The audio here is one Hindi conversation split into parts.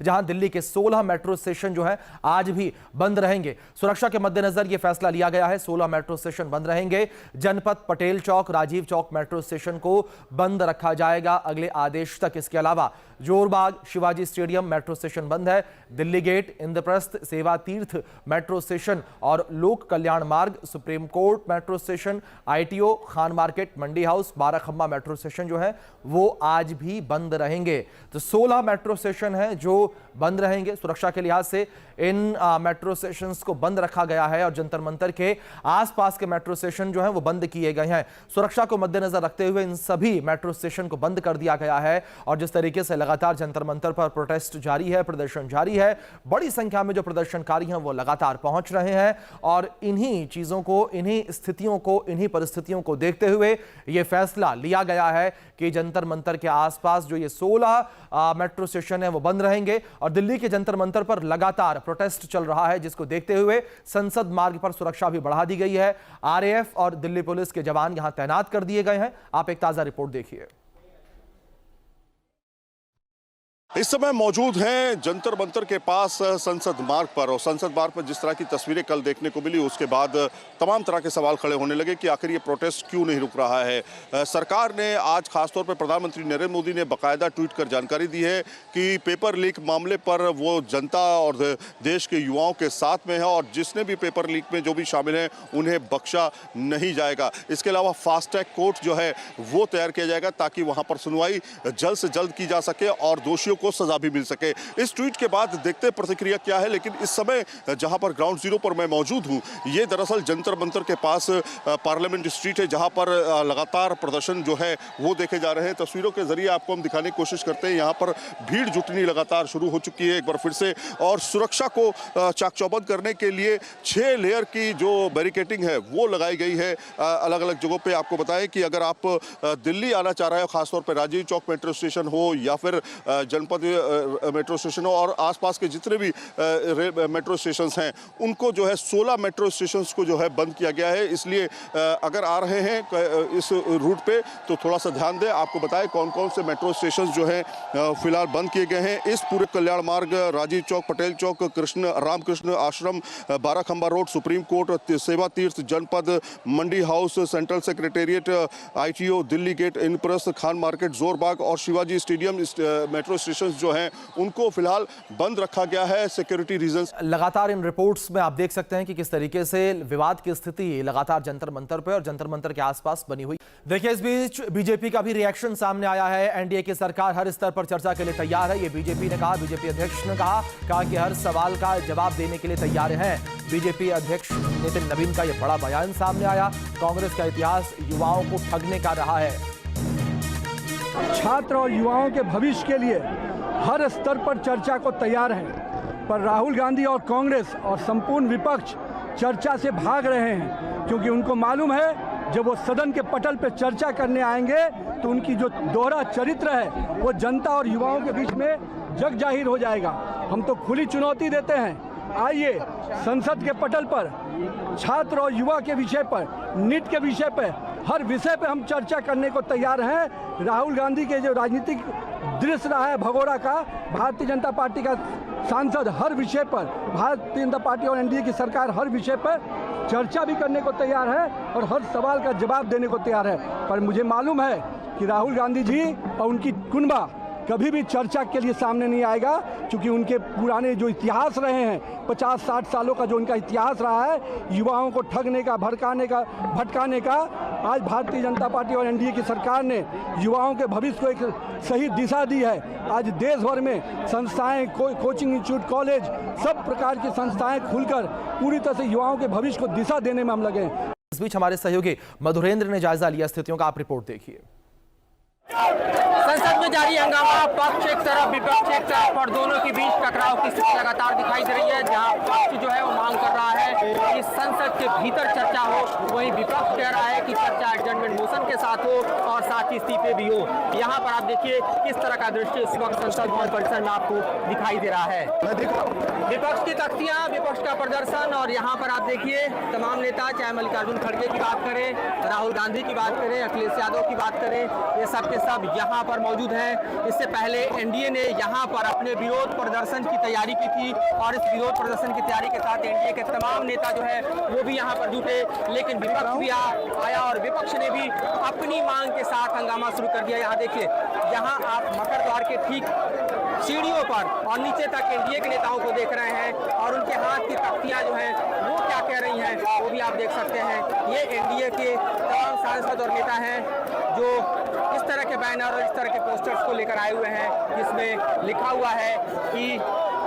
जहां दिल्ली के 16 मेट्रो स्टेशन जो है आज भी बंद रहेंगे। सुरक्षा के मद्देनजर यह फैसला लिया गया है। 16 मेट्रो स्टेशन बंद रहेंगे। जनपथ, पटेल चौक, राजीव चौक मेट्रो स्टेशन को बंद रखा जाएगा अगले आदेश तक। इसके अलावा Jorbagh, Shivaji stadium metro station बंद है। दिल्ली गेट, इंद्रप्रस्थ, सेवा तीर्थ मेट्रो स्टेशन और Lok Kalyan Marg, Supreme Court metro station, ITO, Khan Market, Mandi House, Barakhamba metro station जो है वो आज भी बंद रहेंगे। तो 16 मेट्रो स्टेशन है जो बंद रहेंगे। सुरक्षा के लिहाज से इन मेट्रो स्टेशंस को बंद रखा गया है और जंतर मंतर के आसपास के मेट्रो स्टेशन जो हैं वो बंद किए गए हैं। सुरक्षा को मद्देनजर रखते हुए इन सभी मेट्रो स्टेशन को बंद कर दिया गया है। और जिस तरीके से लगातार जंतर मंतर पर प्रोटेस्ट जारी है, प्रदर्शन जारी है, बड़ी संख्या में जो प्रदर्शनकारी हैं वो लगातार पहुंच रहे हैं। और इन्हीं चीजों को, इन्हीं स्थितियों को, इन्हीं परिस्थितियों को देखते हुए यह फैसला लिया गया है कि जंतर मंतर के आसपास जो ये 16 मेट्रो स्टेशन है वो बंद रहेंगे। और दिल्ली के जंतर मंतर पर लगातार प्रोटेस्ट चल रहा है, जिसको देखते हुए संसद मार्ग पर सुरक्षा भी बढ़ा दी गई है। RAF और दिल्ली पुलिस के जवान यहां तैनात कर दिए गए हैं। आप एक ताजा रिपोर्ट देखिए। इस समय मौजूद हैं जंतर मंतर के पास संसद मार्ग पर, और संसद मार्ग पर जिस तरह की तस्वीरें कल देखने को मिली उसके बाद तमाम तरह के सवाल खड़े होने लगे कि आखिर ये प्रोटेस्ट क्यों नहीं रुक रहा है। सरकार ने आज खासतौर पर प्रधानमंत्री नरेंद्र मोदी ने बाकायदा ट्वीट कर जानकारी दी है कि पेपर लीक मामले पर वो जनता और देश के युवाओं के साथ में है और जिसने भी पेपर लीक में जो भी शामिल हैं उन्हें बख्शा नहीं जाएगा। इसके अलावा फास्ट ट्रैक कोर्ट जो है वो तैयार किया जाएगा ताकि वहाँ पर सुनवाई जल्द से जल्द की जा सके और दोषियों को सजा भी मिल सके। इस ट्वीट के बाद देखते प्रतिक्रिया क्या है। लेकिन इस समय जहां पर ग्राउंड जीरो पर मैं मौजूद हूं, ये दरअसल जंतर मंतर के पास पार्लियामेंट स्ट्रीट है, जहां पर लगातार प्रदर्शन जो है वो देखे जा रहे हैं। तस्वीरों के जरिए आपको हम दिखाने की कोशिश करते हैं। यहां पर भीड़ जुटनी लगातार शुरू हो चुकी है एक बार फिर से, और सुरक्षा को चाक चौबंद करने के लिए 6 लेयर की जो बैरिकेडिंग है वो लगाई गई है अलग अलग जगहों पे। आपको बताएं कि अगर आप दिल्ली आना चाह रहे हो, खासतौर पर राजीव चौक मेट्रो स्टेशन हो या फिर जनपद मेट्रो स्टेशन हो और आसपास के जितने भी मेट्रो स्टेशंस हैं उनको जो है 16 मेट्रो स्टेशंस को जो है बंद किया गया है। इसलिए अगर आ रहे हैं इस रूट पे तो थोड़ा सा ध्यान दें। आपको बताएं कौन कौन से मेट्रो स्टेशंस जो है फिलहाल बंद किए गए हैं। इस पूरे कल्याण मार्ग, राजीव चौक, पटेल चौक, रामकृष्ण आश्रम, Barakhamba road, supreme court, Seva Tirth, Janpath, Mandi House, Central Secretariat, ITO, Delhi Gate, Indraprastha, Khan Market, Jorbagh और शिवाजी स्टेडियम मेट्रो स्टेशन जो हैं उनको फिलहाल बंद रखा गया है सिक्योरिटी रीजंस। लगातार इन रिपोर्ट्स में आप देख सकते हैं कि किस तरीके से विवाद की स्थिति लगातार जंतर मंतर पर और जंतर मंतर के आसपास बनी हुई। देखिए, इस बीच बीजेपी का भी रिएक्शन सामने आया है। NDA की सरकार हर स्तर पर चर्चा के लिए तैयार है, ये बीजेपी ने कहा। बीजेपी अध्यक्ष ने कहा कि हर सवाल का जवाब देने के लिए तैयार हैं। बीजेपी अध्यक्ष नितिन नवीन का यह बड़ा बयान सामने आया। कांग्रेस का इतिहास युवाओं को ठगने का रहा है। छात्र और युवाओं के भविष्य के लिए हर स्तर पर चर्चा को तैयार हैं, पर राहुल गांधी और कांग्रेस और संपूर्ण विपक्ष चर्चा से भाग रहे हैं, क्योंकि उनको मालूम है जब वो सदन के पटल पर चर्चा करने आएंगे तो उनकी जो दोहरा चरित्र है वो जनता और युवाओं के बीच में जग जाहिर हो जाएगा। हम तो खुली चुनौती देते हैं, आइए संसद के पटल पर छात्र और युवा के विषय पर, नीट के विषय पर, हर विषय पर हम चर्चा करने को तैयार हैं। राहुल गांधी के जो राजनीतिक दृश्य रहा है भगोड़ा का, भारतीय जनता पार्टी का सांसद हर विषय पर, भारतीय जनता पार्टी और NDA की सरकार हर विषय पर चर्चा भी करने को तैयार है और हर सवाल का जवाब देने को तैयार है। पर मुझे मालूम है कि राहुल गांधी जी और उनकी कुनबा कभी भी चर्चा के लिए सामने नहीं आएगा, क्योंकि उनके पुराने जो इतिहास रहे हैं 50-60 सालों का जो उनका इतिहास रहा है युवाओं को ठगने का, भड़काने का, भटकाने का, आज भारतीय जनता पार्टी और NDA की सरकार ने युवाओं के भविष्य को एक सही दिशा दी है। आज देश भर में संस्थाएं, कोचिंग इंस्टीट्यूट, कॉलेज, सब प्रकार की संस्थाएं खुलकर पूरी तरह से युवाओं के भविष्य को दिशा देने में हम लगे हैं। इस बीच हमारे सहयोगी मधुरेंद्र ने जायजा लिया स्थितियों का, आप रिपोर्ट देखिए। संसद में जारी हंगामा, पक्ष एक तरफ विपक्ष एक तरफ और दोनों के बीच टकराव की स्थिति लगातार दिखाई दे रही है। जहां पक्ष जो है वो मांग कर रहा है कि संसद के भीतर चर्चा हो, वहीं विपक्ष कह रहा है कि चर्चा एडजर्नमेंट मोशन के साथ हो और साथ ही इस्तीफे भी हो। यहाँ पर आप देखिए किस तरह का दृश्य इस वक्त संसद भवन परिसर में आपको दिखाई दे रहा है। विपक्ष की तख्तियां, विपक्ष का प्रदर्शन, और यहाँ पर आप देखिए तमाम नेता, चाहे मल्लिकार्जुन खड़गे की बात करें, राहुल गांधी की बात करें, अखिलेश यादव की बात करें, ये सब के सब यहाँ पर मौजूद हैं। इससे पहले एनडीए ने यहाँ पर अपने विरोध प्रदर्शन की तैयारी की थी और इस विरोध प्रदर्शन की तैयारी के साथ एनडीए के तमाम नेता जो है वो भी यहाँ पर जुटे, लेकिन विपक्ष भी आया और विपक्ष ने भी अपनी मांग के साथ हंगामा शुरू कर दिया। यहाँ देखिए, यहाँ आप मकर द्वार के ठीक सीढ़ियों पर और नीचे तक एनडीए के नेताओं को देख रहे हैं और उनके हाथ की तख्तियां जो हैं वो क्या कह रही हैं वो भी आप देख सकते हैं। ये एनडीए के तमाम सांसद और नेता हैं जो इस तरह के बैनर और इस तरह के पोस्टर्स को लेकर आए हुए हैं, जिसमें लिखा हुआ है कि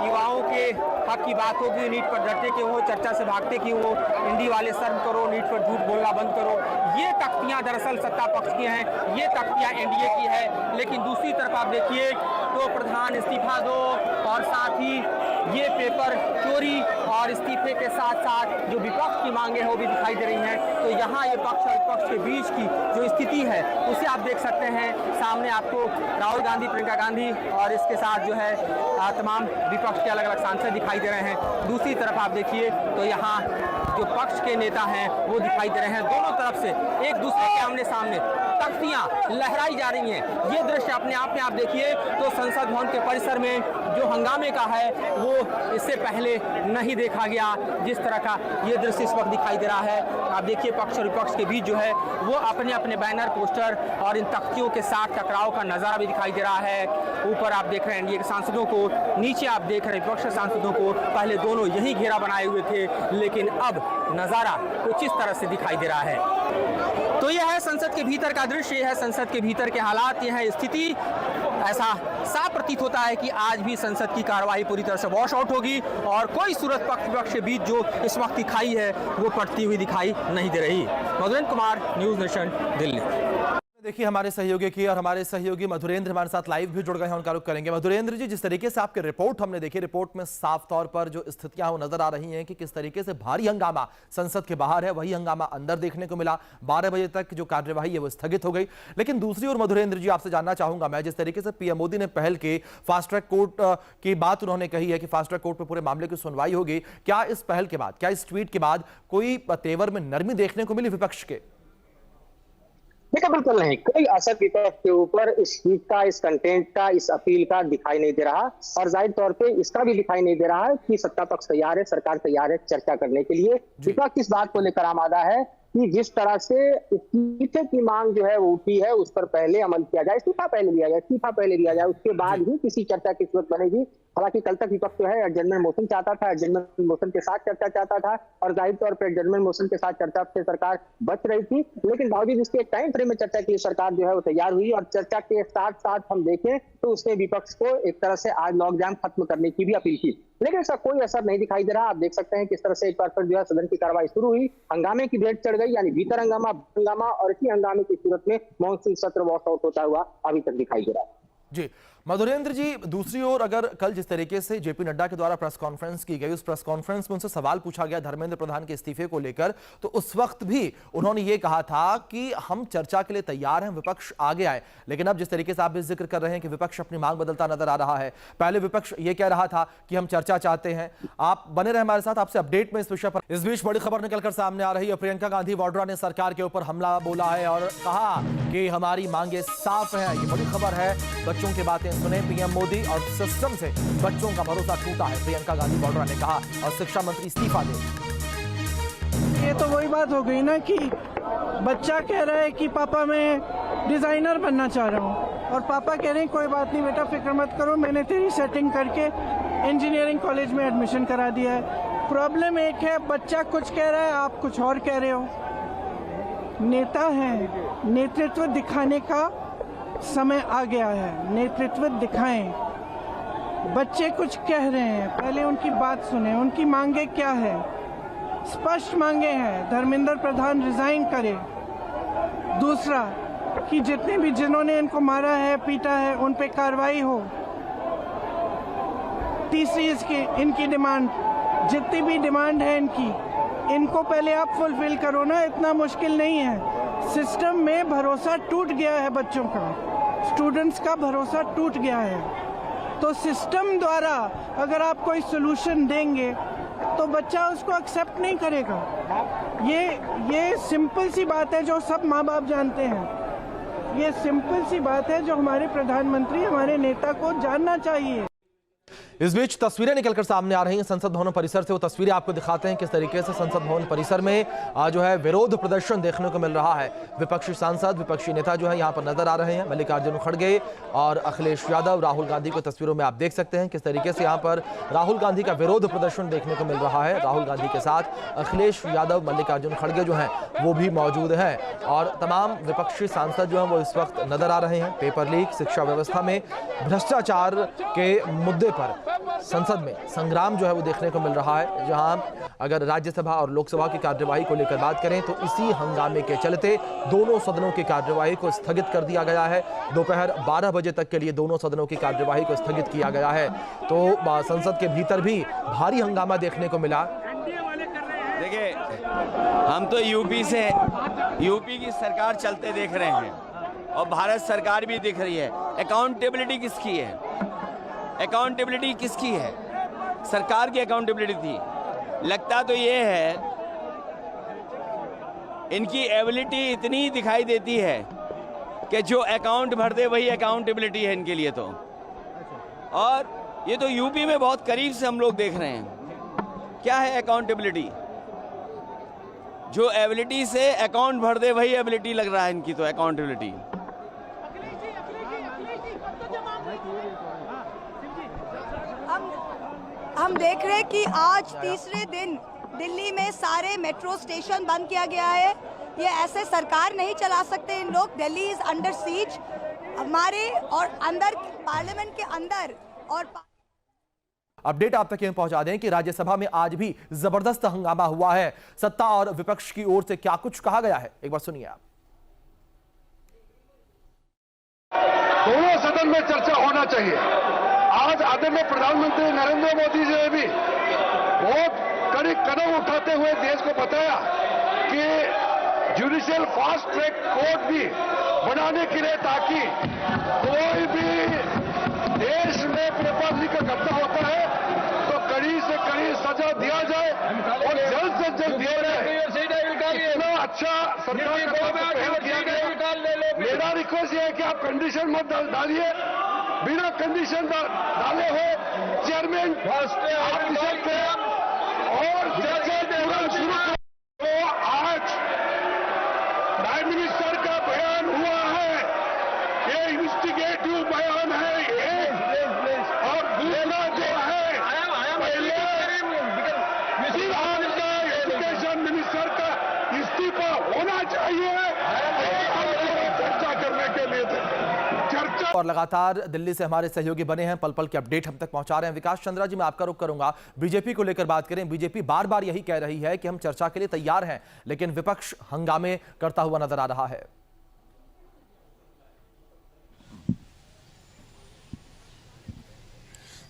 युवाओं के हक की बात होगी, नीट पर डरते क्यों हो, चर्चा से भागते क्यों हो, इंडी वाले शर्म करो, नीट पर झूठ बोलना बंद करो। ये तख्तियां दरअसल सत्ता पक्ष की हैं, ये तख्तियां एनडीए की है। लेकिन दूसरी तरफ आप देखिए तो प्रधान इस्तीफा दो और साथ ही ये पेपर चोरी और इस्तीफे के साथ साथ जो विपक्ष की मांगे हैं वो भी दिखाई दे रही हैं। तो यहाँ ये पक्ष और विपक्ष के बीच की जो स्थिति है उसे आप देख सकते हैं। सामने आपको राहुल गांधी, प्रियंका गांधी और इसके साथ जो है तमाम विपक्ष के अलग अलग सांसद दिखाई दे रहे हैं। दूसरी तरफ आप देखिए तो यहाँ जो पक्ष के नेता हैं वो दिखाई दे रहे हैं। दोनों तरफ से एक दूसरे के आमने सामने तख्तियां लहराई जा रही हैं। ये दृश्य अपने आप में आप देखिए तो संसद भवन के परिसर में जो हंगामे का है वो इससे पहले नहीं देखा गया। जिस तरह का ये दृश्य इस वक्त दिखाई दे रहा है, आप देखिए पक्ष और विपक्ष के बीच जो है वो अपने अपने बैनर, पोस्टर और इन तख्तियों के साथ टकराव का नजारा भी दिखाई दे रहा है। ऊपर आप देख रहे हैं एनडीए के सांसदों को, नीचे आप देख रहे हैं विपक्ष के सांसदों को। पहले दोनों यही घेरा बनाए हुए थे, लेकिन अब नजारा कुछ इस तरह से दिखाई दे रहा है। तो यह है संसद के भीतर का दृश्य, यह है संसद के भीतर के हालात, यह है स्थिति। ऐसा साफ प्रतीत होता है कि आज भी संसद की कार्यवाही पूरी तरह से वॉश आउट होगी और कोई सूरत पक्ष विपक्ष के बीच जो इस वक्त की खाई है वो पड़ती हुई दिखाई नहीं दे रही। Madhurendra Kumar, news nation, Delhi. देखिए हमारे सहयोगी की और हमारे सहयोगी मधुरेंद्र हमारे साथ लाइव भी जुड़ गए हैं, उनका रुख करेंगे। मधुरेंद्र जी, जिस तरीके से आपके रिपोर्ट हमने देखी, रिपोर्ट में साफ तौर पर जो स्थितियां वो नजर आ रही हैं कि किस तरीके से भारी हंगामा संसद के बाहर है, वही हंगामा अंदर देखने को मिला। 12 बजे तक जो कार्यवाही है वो स्थगित हो गई। लेकिन दूसरी ओर मधुरेंद्र जी, आपसे जानना चाहूंगा मैं, जिस तरीके से पीएम मोदी ने पहल की, फास्ट ट्रैक कोर्ट की बात उन्होंने कही है कि फास्ट ट्रैक कोर्ट पर पूरे मामले की सुनवाई होगी, क्या इस पहल के बाद, क्या इस ट्वीट के बाद कोई तेवर में नरमी देखने को मिली विपक्ष के? देखिए, बिल्कुल नहीं, कोई असर विपक्ष के ऊपर इस ट्वीट का, इस कंटेंट का, इस अपील का दिखाई नहीं दे रहा। और जाहिर तौर पे इसका भी दिखाई नहीं दे रहा है कि सत्ता पक्ष तैयार है, सरकार तैयार है चर्चा करने के लिए। विपक्ष इस बात को लेकर आमादा है कि जिस तरह से इस्तीफे की मांग जो है वो उठी है उस पर पहले अमल किया जाए, इस्तीफा पहले लिया जाए, इस्तीफा पहले लिया जाए, उसके बाद ही किसी चर्चा की जरूरत बनेगी। हालांकि कल तक विपक्ष जो है एडजर्नमेंट मोशन चाहता था, एडजर्नमेंट मोशन के साथ चर्चा चाहता था और जाहिर तौर पर एडजर्नमेंट मोशन के साथ चर्चा से सरकार बच रही थी। लेकिन बावजूद इसके एक टाइम फ्रेम में चर्चा के लिए सरकार जो है वो तैयार हुई और चर्चा के साथ साथ हम देखें तो उसने विपक्ष को एक तरह से आज लॉकडाउन खत्म करने की भी अपील की, लेकिन इसका कोई असर नहीं दिखाई दे रहा। आप देख सकते हैं किस तरह से एक बार फिर जो है सदन की कार्रवाई शुरू हुई, हंगामे की भेंट चढ़ गई, यानी भीतर हंगामा और इसी हंगामे की सूरत में मॉनसून सत्र वॉश आउट होता हुआ अभी तक दिखाई दे रहा है। जी मधुरेंद्र जी, दूसरी ओर अगर कल जिस तरीके से जेपी नड्डा के द्वारा प्रेस कॉन्फ्रेंस की गई, उस प्रेस कॉन्फ्रेंस में उनसे सवाल पूछा गया धर्मेंद्र प्रधान के इस्तीफे को लेकर, तो उस वक्त भी उन्होंने ये कहा था कि हम चर्चा के लिए तैयार हैं, विपक्ष आगे आए। लेकिन अब जिस तरीके से आप भी जिक्र कर रहे हैं कि विपक्ष अपनी मांग बदलता नजर आ रहा है, पहले विपक्ष ये कह रहा था कि हम चर्चा चाहते हैं। आप बने रहे हमारे साथ, आपसे अपडेट में इस विषय पर। इस बीच बड़ी खबर निकलकर सामने आ रही है, प्रियंका गांधी वाड्रा ने सरकार के ऊपर हमला बोला है और कहा कि हमारी मांगे साफ हैं। ये बड़ी खबर है, बच्चों की बातें सुने पीएम मोदी और सिस्टम से बच्चों का भरोसा टूटा है, प्रियंका गांधी वाड्रा ने कहा, और शिक्षा मंत्री इस्तीफा दे। ये तो वही बात हो गई ना कि बच्चा कह रहा है कि पापा मैं डिजाइनर बनना चाह रहा हूँ और पापा कह रहे हैं कोई बात नहीं बेटा, फिक्र मत करो, मैंने तेरी सेटिंग करके इंजीनियरिंग कॉलेज में एडमिशन करा दिया है। प्रॉब्लम एक है, बच्चा कुछ कह रहा है, आप कुछ और कह रहे हो। नेता हैं, नेतृत्व दिखाने का समय आ गया है, नेतृत्व दिखाएं। बच्चे कुछ कह रहे हैं, पहले उनकी बात सुने, उनकी मांगे क्या है। स्पष्ट मांगे हैं, धर्मेंद्र प्रधान रिजाइन करे। दूसरा कि जितने भी जिन्होंने इनको मारा है, पीटा है, उन पे कार्रवाई हो। तीसरी इनकी डिमांड, जितनी भी डिमांड है इनको पहले आप फुलफिल करो ना, इतना मुश्किल नहीं है। सिस्टम में भरोसा टूट गया है, बच्चों का, स्टूडेंट्स का भरोसा टूट गया है। तो सिस्टम द्वारा अगर आप कोई सोल्यूशन देंगे तो बच्चा उसको एक्सेप्ट नहीं करेगा। ये सिंपल सी बात है जो सब माँ बाप जानते हैं। ये सिंपल सी बात है जो हमारे प्रधानमंत्री, हमारे नेता को जानना चाहिए। इस बीच तस्वीरें निकलकर सामने आ रही हैं संसद भवन परिसर से। वो तस्वीरें आपको दिखाते हैं किस तरीके से संसद भवन परिसर में जो है विरोध प्रदर्शन देखने को मिल रहा है। विपक्षी सांसद, विपक्षी नेता जो है यहाँ पर नजर आ रहे हैं। मल्लिकार्जुन खड़गे और अखिलेश यादव, राहुल गांधी को तस्वीरों में आप देख सकते हैं किस तरीके से यहाँ पर राहुल गांधी का विरोध प्रदर्शन देखने को मिल रहा है। राहुल गांधी के साथ अखिलेश यादव, मल्लिकार्जुन खड़गे जो हैं वो भी मौजूद हैं और तमाम विपक्षी सांसद जो हैं वो इस वक्त नजर आ रहे हैं। पेपर लीक, शिक्षा व्यवस्था में भ्रष्टाचार के मुद्दे पर संसद में संग्राम जो है वो देखने को मिल रहा है। जहां अगर राज्यसभा और लोकसभा की कार्यवाही को लेकर बात करें तो इसी हंगामे के चलते दोनों सदनों की कार्यवाही को स्थगित कर दिया गया है। दोपहर 12 बजे तक के लिए दोनों सदनों की कार्यवाही को स्थगित किया गया है। तो संसद के भीतर भी भारी हंगामा देखने को मिला। देखिए, हम तो यूपी की सरकार चलते देख रहे हैं और भारत सरकार भी दिख रही है। अकाउंटेबिलिटी किसकी है? अकाउंटेबिलिटी किसकी है? सरकार की अकाउंटेबिलिटी थी। लगता तो ये है इनकी एबिलिटी इतनी दिखाई देती है कि जो अकाउंट भर दे वही अकाउंटेबिलिटी है इनके लिए तो। और ये तो यूपी में बहुत करीब से हम लोग देख रहे हैं। क्या है अकाउंटेबिलिटी? जो एबिलिटी से अकाउंट भर दे वही एबिलिटी लग रहा है इनकी तो अकाउंटेबिलिटी। हम देख रहे हैं कि आज तीसरे दिन दिल्ली में सारे मेट्रो स्टेशन बंद किया गया है। ये ऐसे सरकार नहीं चला सकते इन लोग। Delhi is under seize. हमारे और अंदर पार्लियामेंट के अंदर और अपडेट आप तक पहुंचा दें कि राज्यसभा में आज भी जबरदस्त हंगामा हुआ है। सत्ता और विपक्ष की ओर से क्या कुछ कहा गया है, एक बार सुनिए आप। दोनों सदन में चर्चा होना चाहिए। आज आदरणीय प्रधानमंत्री नरेंद्र मोदी जी ने भी बहुत कड़ी कदम उठाते हुए देश को बताया कि जुडिशियल फास्ट ट्रैक कोर्ट भी बनाने के लिए, ताकि कोई भी देश में पेपर लीक का घटना होता है तो कड़ी से कड़ी सजा दिया जाए और जल्द से जल्द दिया जाए। इतना अच्छा सरकार का किया गया। मेरा रिक्वेस्ट ये है कि आप कंडीशन मत डालिए। बिना कंडीशन डाले हो चेयरमैन आप डिसाइड करें और चर्चा तुरंत शुरू करें। तो आज प्राइम मिनिस्टर का बयान हुआ है, ये इन्वेस्टिगेटिव बयान है ये, और दूसरा जो है पहले बिहार का एजुकेशन मिनिस्टर का इस्तीफा होना चाहिए चर्चा करने के लिए। और लगातार दिल्ली से हमारे सहयोगी बने हैं, पल पल के अपडेट हम तक पहुंचा रहे हैं। विकास चंद्रा जी, मैं आपका रुख करूंगा। बीजेपी को लेकर बात करें। बीजेपी बार बार यही कह रही है कि हम चर्चा के लिए तैयार हैं, लेकिन विपक्ष हंगामे करता हुआ नजर आ रहा है।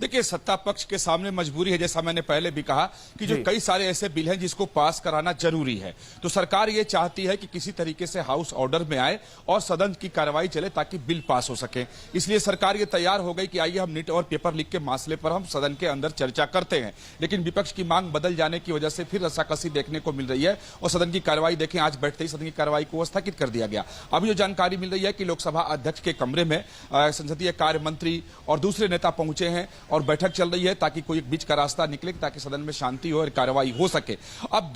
देखिए, सत्ता पक्ष के सामने मजबूरी है, जैसा मैंने पहले भी कहा कि जो कई सारे ऐसे बिल हैं जिसको पास कराना जरूरी है। तो सरकार ये चाहती है कि किसी तरीके से हाउस ऑर्डर में आए और सदन की कार्रवाई चले ताकि बिल पास हो सके। इसलिए सरकार ये तैयार हो गई कि आइए हम नीट और पेपर लीक के मसले पर हम सदन के अंदर चर्चा करते हैं। लेकिन विपक्ष की मांग बदल जाने की वजह से फिर रस्साकसी देखने को मिल रही है और सदन की कार्रवाई देखें, आज बैठते ही सदन की कार्रवाई को स्थगित कर दिया गया। अभी जो जानकारी मिल रही है कि लोकसभा अध्यक्ष के कमरे में संसदीय कार्य मंत्री और दूसरे नेता पहुंचे हैं और बैठक चल रही है ताकि कोई एक बीच का रास्ता निकले, ताकि सदन में शांति हो और कार्रवाई हो सके। अब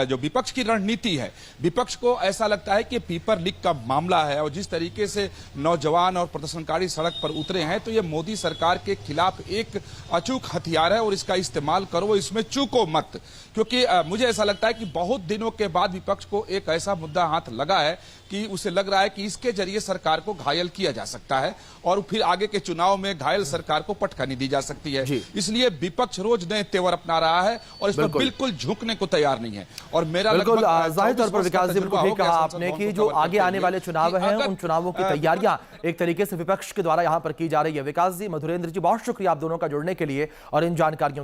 जो विपक्ष की रणनीति है, विपक्ष को ऐसा लगता है कि पेपर लीक का मामला है और जिस तरीके से नौजवान और प्रदर्शनकारी सड़क पर उतरे हैं, तो ये मोदी सरकार के खिलाफ एक अचूक हथियार है और इसका इस्तेमाल करो, इसमें चूको मत। क्योंकि मुझे ऐसा लगता है कि बहुत दिनों के बाद विपक्ष को एक ऐसा मुद्दा हाथ लगा है कि उसे लग रहा है कि इसके जरिए सरकार को घायल किया जा सकता है और फिर आगे के चुनाव में घायल सरकार को पटखनी दी जा सकती है। इसलिए विपक्ष रोज नए तेवर अपना रहा है और इसमें बिल्कुल झुकने को तैयार नहीं है। और मेरा बिल्कुल जाहिर तौर पर विकास जी, बिल्कुल ठीक कहा आपने कि जो आगे आने वाले चुनाव हैं उन चुनावों की तैयारियां एक तरीके से विपक्ष के द्वारा यहां पर की जा रही है। विकास जी, मधुरेंद्र जी, बहुत शुक्रिया आप दोनों का जुड़ने के लिए और इन जानकारियों